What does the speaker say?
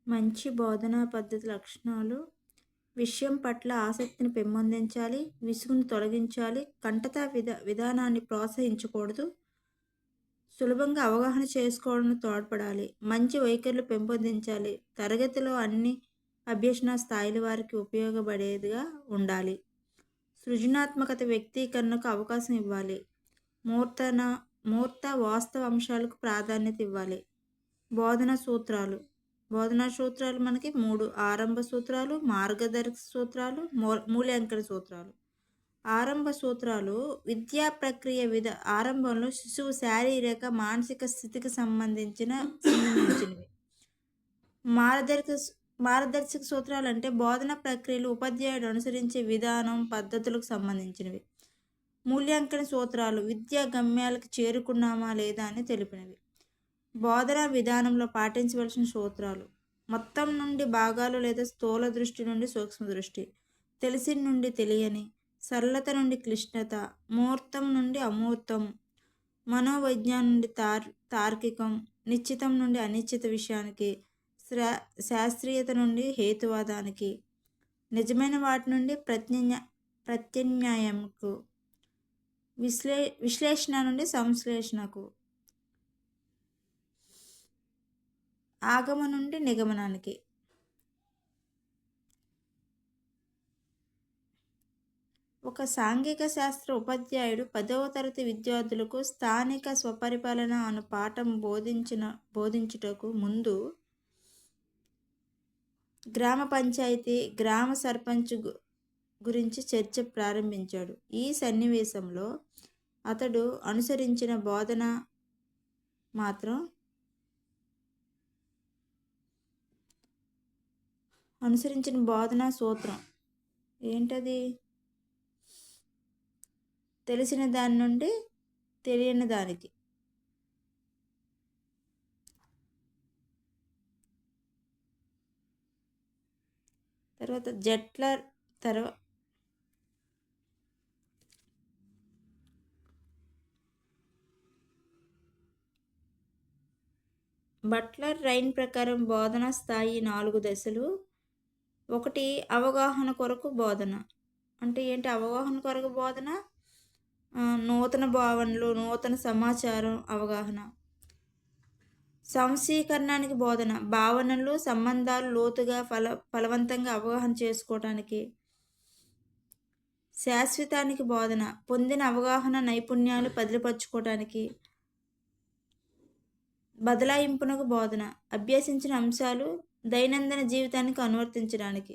మంచి బోధనా పద్ధతి లక్షణాలు: విషయం పట్ల ఆసక్తిని పెంపొందించాలి, విసుగును తొలగించాలి, విధానాన్ని ప్రోత్సహించకూడదు, సులభంగా అవగాహన చేసుకోవడానికి తోడ్పడాలి, మంచి వైఖరులు పెంపొందించాలి, తరగతిలో అన్ని అభ్యసన స్థాయిల వారికి ఉపయోగపడేదిగా ఉండాలి, సృజనాత్మకత వ్యక్తీకరణకు అవకాశం ఇవ్వాలి, మూర్తన మూర్త వాస్తవ అంశాలకు ప్రాధాన్యత ఇవ్వాలి. బోధనా సూత్రాలు మనకి 3: ఆరంభ సూత్రాలు, మార్గదర్శక సూత్రాలు, మూల్యాంకన సూత్రాలు. ఆరంభ సూత్రాలు విద్యా ప్రక్రియ ఆరంభంలో శిశువు శారీరక, మానసిక స్థితికి సంబంధించినవి. మార్గదర్శక సూత్రాలు అంటే బోధన ప్రక్రియలు ఉపాధ్యాయుడు అనుసరించే విధానం, పద్ధతులకు సంబంధించినవి. మూల్యాంకన సూత్రాలు విద్యా గమ్యాలకు చేరుకున్నామా లేదా అని తెలిపినవి. బోధనా విధానంలో పాటించవలసిన సూత్రాలు: మొత్తం నుండి భాగాలు లేదా స్థూల దృష్టి నుండి సూక్ష్మ దృష్టి, తెలిసిన నుండి తెలియని, సరళత నుండి క్లిష్టత, మూర్తం నుండి అమూర్తం, మనోవైజ్ఞానం నుండి తార్కికం, నిశ్చితం నుండి అనిశ్చిత విషయానికి, శాస్త్రీయత నుండి హేతువాదానికి, నిజమైన వాటి నుండి ప్రత్యామ్నాయంకు, విశ్లేషణ నుండి సంశ్లేషణకు, ఆగమ నుండి నిగమనానికి. ఒక సాంఘిక శాస్త్ర ఉపాధ్యాయుడు 10వ తరగతి విద్యార్థులకు స్థానిక స్వపరిపాలన అను పాఠం బోధించుటకు ముందు గ్రామ పంచాయతీ, గ్రామ సర్పంచ్ గురించి చర్చ ప్రారంభించాడు. ఈ సన్నివేశంలో అతడు అనుసరించిన బోధనా సూత్రం ఏంటది? తెలిసిన దాని నుండి తెలియని దానికి. తర్వాత బట్లర్ రైన్ ప్రకారం బోధన స్థాయి 4 దశలు. 1. అవగాహన కొరకు బోధన. అంటే ఏంటి అవగాహన కొరకు బోధన? నూతన భావనలు, నూతన సమాచారం అవగాహన. సంశీకరణానికి బోధన, భావనలు, సంబంధాలు లోతుగా ఫలవంతంగా అవగాహన చేసుకోవటానికి. శాశ్వతానికి బోధన, పొందిన అవగాహన నైపుణ్యాలు బదిలిపరచుకోవటానికి. బదలాయింపునకు బోధన, అభ్యసించిన అంశాలు దైనందిన జీవితానికి అనువర్తించడానికి.